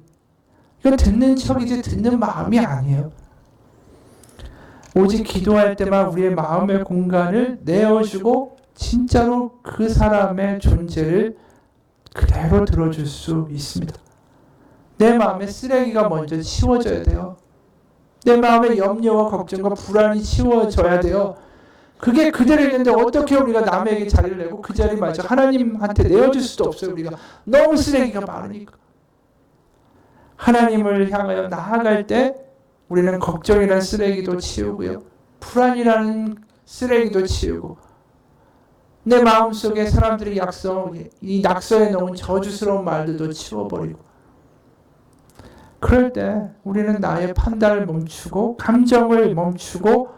이건 듣는 척이지 듣는 마음이 아니에요. 오직 기도할 때만 우리의 마음의 공간을 내어주고 진짜로 그 사람의 존재를 그대로 들어줄 수 있습니다. 내 마음의 쓰레기가 먼저 치워져야 돼요. 내 마음의 염려와 걱정과 불안이 치워져야 돼요. 그게 그대로 있는데 어떻게 우리가 남에게 자리를 내고 그 자리마저 하나님한테 내어줄 수도 없어요. 우리가 너무 쓰레기가 많으니까. 하나님을 향하여 나아갈 때 우리는 걱정이라는 쓰레기도 치우고요. 불안이라는 쓰레기도 치우고 내 마음속에 사람들이 이 낙서에 넣은 저주스러운 말들도 치워버리고 그럴 때 우리는 나의 판단을 멈추고 감정을 멈추고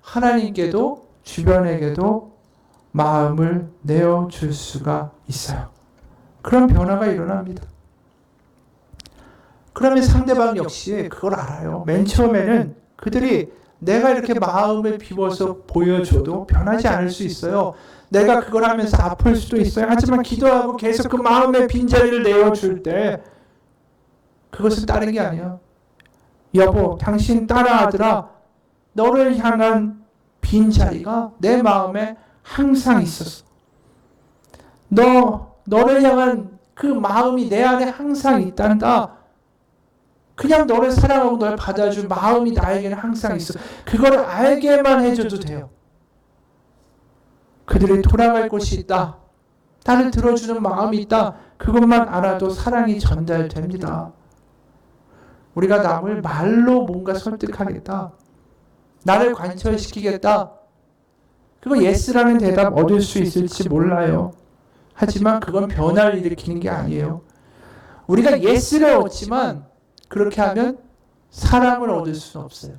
하나님께도 주변에게도 마음을 내어줄 수가 있어요. 그런 변화가 일어납니다. 그러면 상대방 역시 그걸 알아요. 맨 처음에는 그들이 내가 이렇게 마음을 비워서 보여줘도 변하지 않을 수 있어요. 내가 그걸 하면서 아플 수도 있어요. 하지만 기도하고 계속 그 마음의 빈자리를 내어줄 때 그것은 다른 게 아니에요. 여보, 당신 따라 아들아, 너를 향한 빈자리가 내 마음에 항상 있었어. 너를 향한 그 마음이 내 안에 항상 있단다. 그냥 너를 사랑하고 널 받아줄 마음이 나에게는 항상 있어. 그걸 알게만 해줘도 돼요. 그들이 돌아갈 곳이 있다. 나를 들어주는 마음이 있다. 그것만 알아도 사랑이 전달됩니다. 우리가 남을 말로 뭔가 설득하겠다. 나를 관철시키겠다. 그거 예스라는 대답 얻을 수 있을지 몰라요. 하지만 그건 변화를 일으키는 게 아니에요. 우리가 예스를 얻지만 그렇게 하면 사랑을 얻을 수는 없어요.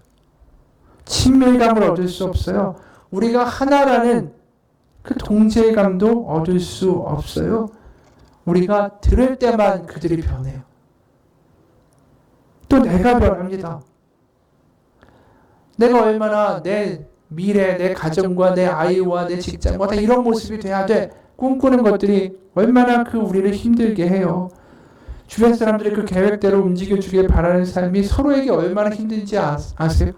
친밀감을 얻을 수 없어요. 우리가 하나라는 그 동질감도 얻을 수 없어요. 우리가 들을 때만 그들이 변해요. 또 내가 변합니다. 내가 얼마나 내 미래, 내 가정과 내 아이와 내 직장과 다 이런 모습이 돼야 돼. 꿈꾸는 것들이 얼마나 그 우리를 힘들게 해요. 주변 사람들이 그 계획대로 움직여주길 바라는 삶이 서로에게 얼마나 힘든지 아세요?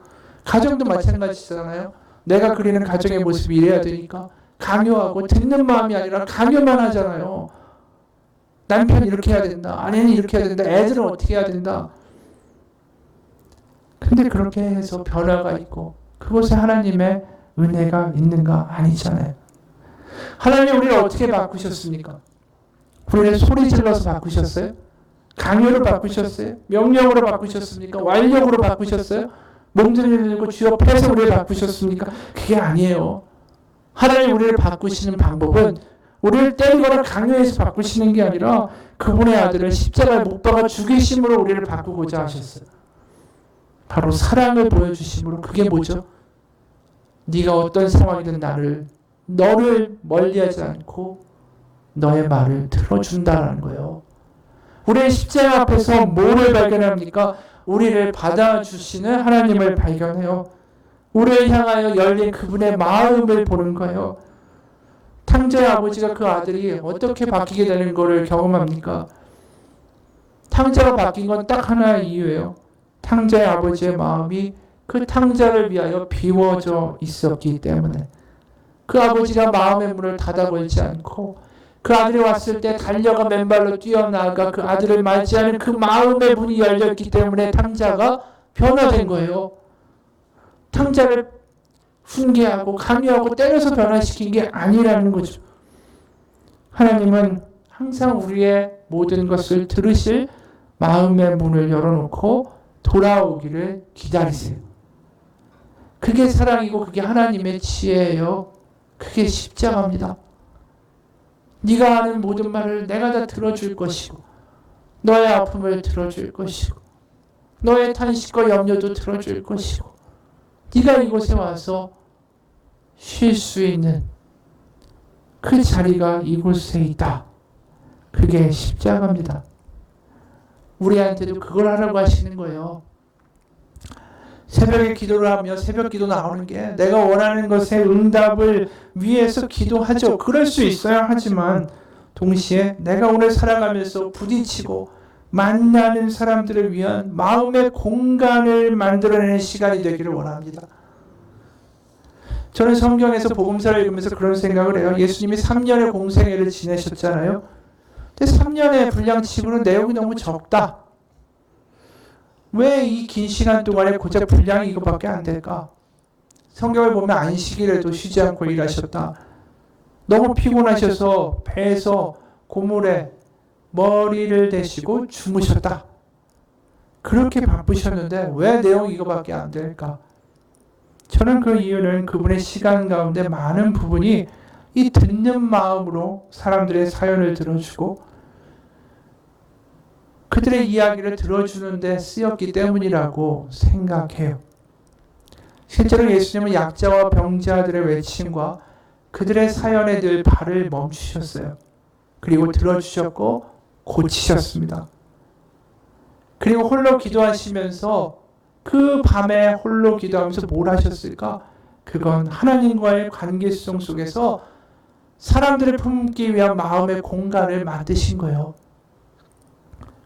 가정도 마찬가지잖아요. 내가 그리는 가정의 모습이 이래야 되니까 강요하고 듣는 마음이 아니라 강요만 하잖아요. 남편이 이렇게 해야 된다. 아내는 이렇게 해야 된다. 애들은 어떻게 해야 된다. 근데 그렇게 해서 변화가 있고 그곳에 하나님의 은혜가 있는가? 아니잖아요. 하나님 우리를 어떻게 바꾸셨습니까? 우리를 소리 질러서 바꾸셨어요? 강요로 바꾸셨어요? 명령으로 바꾸셨습니까? 완력으로 바꾸셨어요? 몸들고 주여 패서 우리를 바꾸셨습니까? 그게 아니에요. 하나님 우리를 바꾸시는 방법은 우리를 때리거나 강요해서 바꾸시는 게 아니라 그분의 아들을 십자가에 못 박아 죽이심으로 우리를 바꾸고자 하셨어요. 바로 사랑을 보여주심으로. 그게 뭐죠? 네가 어떤 상황이든 너를 멀리하지 않고 너의 말을 들어준다는 거예요. 우리의 십자가 앞에서 뭐를 발견합니까? 우리를 받아주시는 하나님을 발견해요. 우리를 향하여 열린 그분의 마음을 보는 거예요. 탕자의 아버지가 그 아들이 어떻게 바뀌게 되는 것을 경험합니까? 탕자가 바뀐 건 딱 하나의 이유예요. 탕자의 아버지의 마음이 그 탕자를 위하여 비워져 있었기 때문에. 그 아버지가 마음의 문을 닫아 걸지 않고 그 아들이 왔을 때 달려가 맨발로 뛰어나가 그 아들을 맞이하는 그 마음의 문이 열렸기 때문에 탕자가 변화된 거예요. 탕자를 훈계하고 강요하고 때려서 변화시킨 게 아니라는 거죠. 하나님은 항상 우리의 모든 것을 들으실 마음의 문을 열어놓고 돌아오기를 기다리세요. 그게 사랑이고 그게 하나님의 지혜예요. 그게 십자가입니다. 네가 하는 모든 말을 내가 다 들어줄 것이고 너의 아픔을 들어줄 것이고 너의 탄식과 염려도 들어줄 것이고 네가 이곳에 와서 쉴 수 있는 그 자리가 이곳에 있다. 그게 십자가입니다. 우리한테도 그걸 하라고 하시는 거예요. 새벽에 기도를 하며 새벽 기도 나오는 게 내가 원하는 것에 응답을 위해서 기도하죠. 그럴 수 있어야 하지만 동시에 내가 오늘 살아가면서 부딪히고 만나는 사람들을 위한 마음의 공간을 만들어내는 시간이 되기를 원합니다. 저는 성경에서 복음서를 읽으면서 그런 생각을 해요. 예수님이 3년의 공생애를 지내셨잖아요. 근데 3년의 분량치고는 내용이 너무 적다. 왜 이 긴 시간 동안에 고작 분량이 이거밖에 안 될까? 성경을 보면 안식일에도 쉬지 않고 일하셨다. 너무 피곤하셔서 배에서 고물에 머리를 대시고 주무셨다. 그렇게 바쁘셨는데 왜 내용이 이거밖에 안 될까? 저는 그 이유는 그분의 시간 가운데 많은 부분이 이 듣는 마음으로 사람들의 사연을 들어주고 그들의 이야기를 들어주는 데 쓰였기 때문이라고 생각해요. 실제로 예수님은 약자와 병자들의 외침과 그들의 사연에 늘 발을 멈추셨어요. 그리고 들어주셨고 고치셨습니다. 그리고 홀로 기도하시면서 그 밤에 홀로 기도하면서 뭘 하셨을까? 그건 하나님과의 관계성 속에서 사람들을 품기 위한 마음의 공간을 만드신 거예요.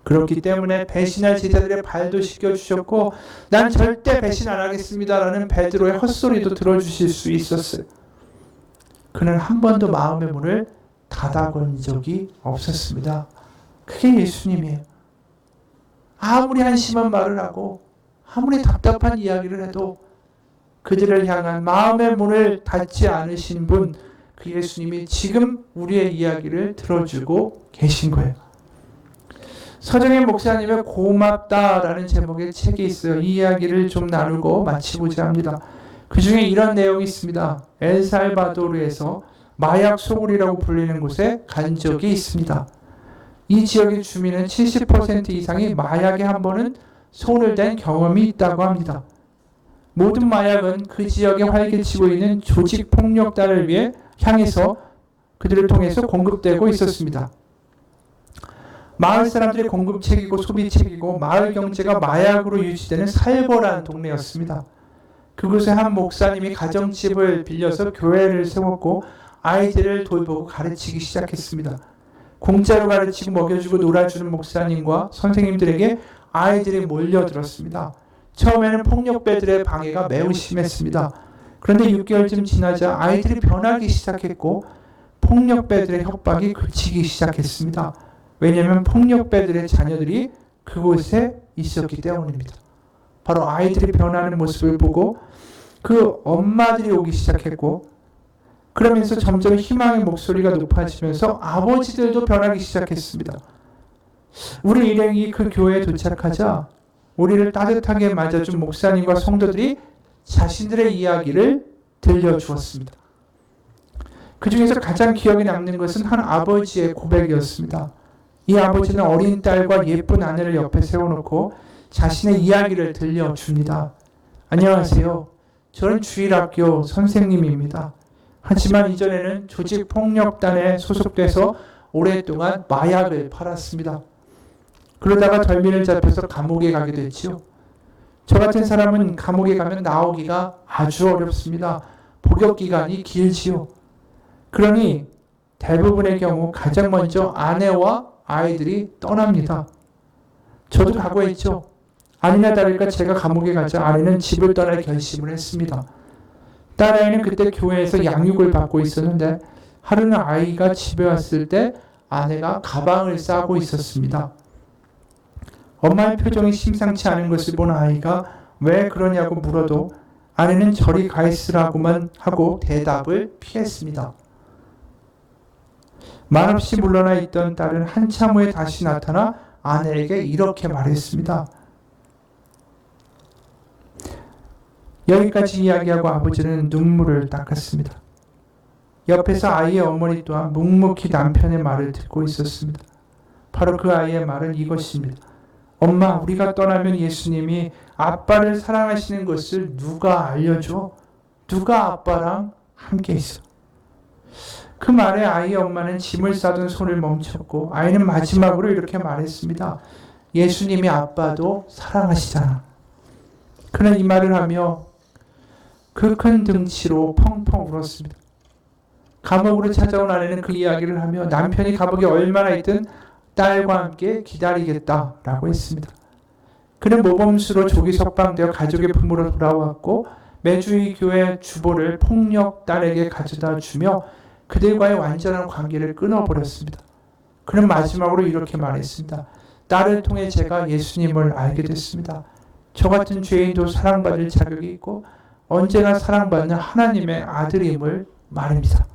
그렇기 때문에 배신할 제자들의 발도 씻겨주셨고 난 절대 배신 안 하겠습니다라는 베드로의 헛소리도 들어주실 수 있었어요. 그는 한 번도 마음의 문을 닫아건 적이 없었습니다. 그게 예수님이에요. 아무리 한심한 말을 하고 아무리 답답한 이야기를 해도 그들을 향한 마음의 문을 닫지 않으신 분, 그 예수님이 지금 우리의 이야기를 들어주고 계신 거예요. 서정현 목사님의 고맙다라는 제목의 책이 있어요. 이 이야기를 좀 나누고 마치고자 합니다. 그 중에 이런 내용이 있습니다. 엘살바도르에서 마약 소굴이라고 불리는 곳에 간 적이 있습니다. 이 지역의 주민은 70% 이상이 마약에 한 번은 손을 댄 경험이 있다고 합니다. 모든 마약은 그 지역에 활개치고 있는 조직폭력단을 위해 향해서 그들을 통해서 공급되고 있었습니다. 마을 사람들의 공급책이고 소비책이고 마을 경제가 마약으로 유지되는 살벌한 동네였습니다. 그곳에 한 목사님이 가정집을 빌려서 교회를 세웠고 아이들을 돌보고 가르치기 시작했습니다. 공짜로 가르치고 먹여주고 놀아주는 목사님과 선생님들에게 아이들이 몰려들었습니다. 처음에는 폭력배들의 방해가 매우 심했습니다. 그런데 6개월쯤 지나자 아이들이 변하기 시작했고 폭력배들의 협박이 그치기 시작했습니다. 왜냐하면 폭력배들의 자녀들이 그곳에 있었기 때문입니다. 바로 아이들이 변하는 모습을 보고 그 엄마들이 오기 시작했고, 그러면서 점점 희망의 목소리가 높아지면서 아버지들도 변하기 시작했습니다. 우리 일행이 그 교회에 도착하자 우리를 따뜻하게 맞아준 목사님과 성도들이 자신들의 이야기를 들려주었습니다. 그 중에서 가장 기억에 남는 것은 한 아버지의 고백이었습니다. 이 아버지는 어린 딸과 예쁜 아내를 옆에 세워놓고 자신의 이야기를 들려줍니다. 안녕하세요. 저는 주일학교 선생님입니다. 하지만 이전에는 조직폭력단에 소속돼서 오랫동안 마약을 팔았습니다. 그러다가 덜미를 잡혀서 감옥에 가게 됐지요. 저 같은 사람은 감옥에 가면 나오기가 아주 어렵습니다. 복역 기간이 길지요. 그러니 대부분의 경우 가장 먼저 아내와 아이들이 떠납니다. 저도 각오했죠. 아니나 다를까 제가 감옥에 가자 아내는 집을 떠날 결심을 했습니다. 딸아이는 그때 교회에서 양육을 받고 있었는데 하루는 아이가 집에 왔을 때 아내가 가방을 싸고 있었습니다. 엄마의 표정이 심상치 않은 것을 본 아이가 왜 그러냐고 물어도 아내는 저리 가 있으라고만 하고 대답을 피했습니다. 말없이 물러나 있던 딸은 한참 후에 다시 나타나 아내에게 이렇게 말했습니다. 여기까지 이야기하고 아버지는 눈물을 닦았습니다. 옆에서 아이의 어머니 또한 묵묵히 남편의 말을 듣고 있었습니다. 바로 그 아이의 말은 이것입니다. 엄마, 우리가 떠나면 예수님이 아빠를 사랑하시는 것을 누가 알려줘? 누가 아빠랑 함께 있어? 그 말에 아이의 엄마는 짐을 싸던 손을 멈췄고 아이는 마지막으로 이렇게 말했습니다. 예수님이 아빠도 사랑하시잖아. 그는 이 말을 하며 그 큰 등치로 펑펑 울었습니다. 감옥으로 찾아온 아내는 그 이야기를 하며 남편이 감옥에 얼마나 있든 딸과 함께 기다리겠다라고 했습니다. 그는 모범수로 조기 석방되어 가족의 품으로 돌아왔고 매주 이 교회 주보를 폭력 딸에게 가져다 주며 그들과의 완전한 관계를 끊어버렸습니다. 그는 마지막으로 이렇게 말했습니다. 딸을 통해 제가 예수님을 알게 됐습니다. 저 같은 죄인도 사랑받을 자격이 있고 언제나 사랑받는 하나님의 아들임을 말입니다.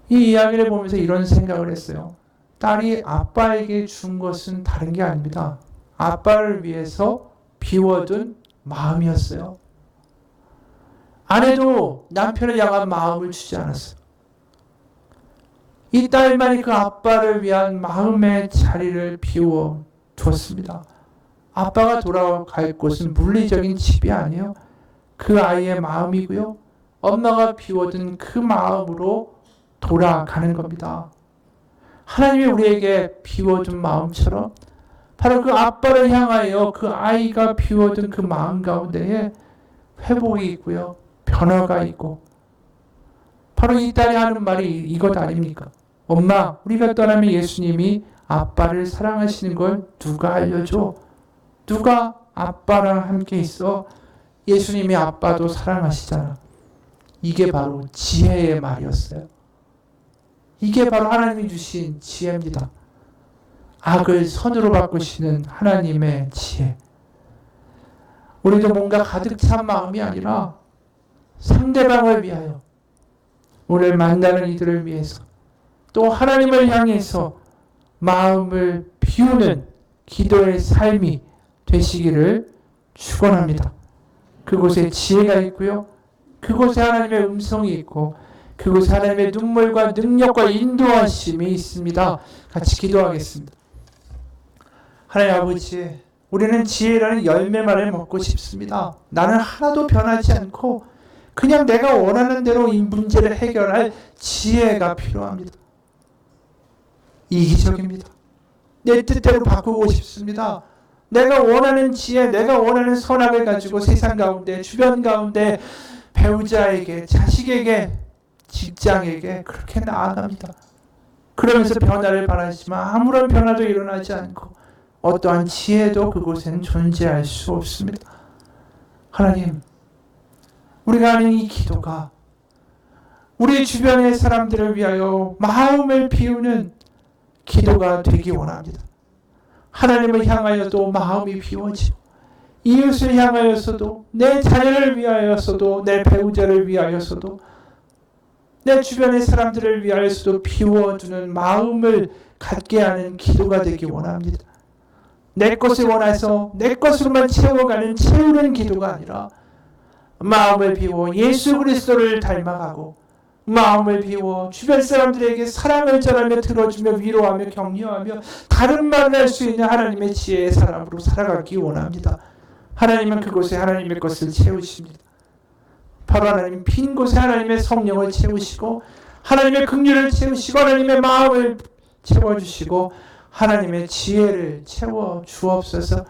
이 이야기를 보면서 이런 생각을 했어요. 딸이 아빠에게 준 것은 다른 게 아닙니다. 아빠를 위해서 비워둔 마음이었어요. 아내도 남편을 향한 마음을 주지 않았어요. 이 딸만이 그 아빠를 위한 마음의 자리를 비워 줬습니다. 아빠가 돌아갈 곳은 물리적인 집이 아니에요. 그 아이의 마음이고요. 엄마가 비워둔 그 마음으로 돌아가는 겁니다. 하나님이 우리에게 비워둔 마음처럼 바로 그 아빠를 향하여 그 아이가 비워둔 그 마음 가운데에 회복이 있고요. 변화가 있고 바로 이 딸이 하는 말이 이것 아닙니까? 엄마, 우리가 떠나면 예수님이 아빠를 사랑하시는 걸 누가 알려줘? 누가 아빠랑 함께 있어? 예수님이 아빠도 사랑하시잖아. 이게 바로 지혜의 말이었어요. 이게 바로 하나님이 주신 지혜입니다. 악을 선으로 바꾸시는 하나님의 지혜. 우리도 뭔가 가득 찬 마음이 아니라 상대방을 위하여, 오늘 만나는 이들을 위해서, 또 하나님을 향해서 마음을 비우는 기도의 삶이 되시기를 축원합니다. 그곳에 지혜가 있고요. 그곳에 하나님의 음성이 있고 그곳에 하나님의 눈물과 능력과 인도하심이 있습니다. 같이 기도하겠습니다. 하나님 아버지, 우리는 지혜라는 열매만을 먹고 싶습니다. 나는 하나도 변하지 않고 그냥 내가 원하는 대로 이 문제를 해결할 지혜가 필요합니다. 이기적입니다. 내 뜻대로 바꾸고 싶습니다. 내가 원하는 지혜, 내가 원하는 선악을 가지고 세상 가운데, 주변 가운데, 배우자에게, 자식에게 직장에게 그렇게 나아갑니다. 그러면서 변화를 바라지만 아무런 변화도 일어나지 않고 어떠한 지혜도 그곳에는 존재할 수 없습니다. 하나님, 우리가 하는 이 기도가 우리 주변의 사람들을 위하여 마음을 비우는 기도가 되기 원합니다. 하나님을 향하여도 마음이 비워지고 이웃을 향하여서도 내 자녀를 위하여서도 내 배우자를 위하여서도 내 주변의 사람들을 위하여서도 비워주는 마음을 갖게 하는 기도가 되기 원합니다. 내 것을 원해서 내 것으로만 채워가는 채우는 기도가 아니라 마음을 비워 예수 그리스도를 닮아가고 마음을 비워 주변 사람들에게 사랑을 전하며 들어주며 위로하며 격려하며 다른 말을 할 수 있는 하나님의 지혜의 사람으로 살아가기 원합니다. 하나님은 그곳에 하나님의 것을 채우십니다. 바로 하나님 빈 곳에 하나님의 성령을 채우시고 하나님의 긍휼을 채우시고 하나님의 마음을 채워주시고 하나님의 지혜를 채워 주옵소서.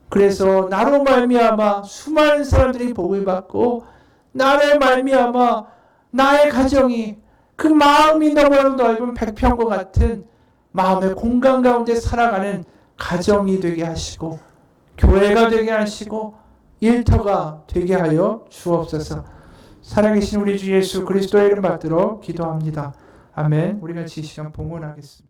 그래서 나로 말미암아 수많은 사람들이 복을 받고 나로 말미암아 나의 가정이 그 마음이 너무나도 넓은 백평과 같은 마음의 공간 가운데 살아가는 가정이 되게 하시고 교회가 되게 하시고 일터가 되게 하여 주옵소서. 살아계신 우리 주 예수 그리스도의 이름 받들어 기도합니다. 아멘. 우리가 이 시간 봉헌하겠습니다.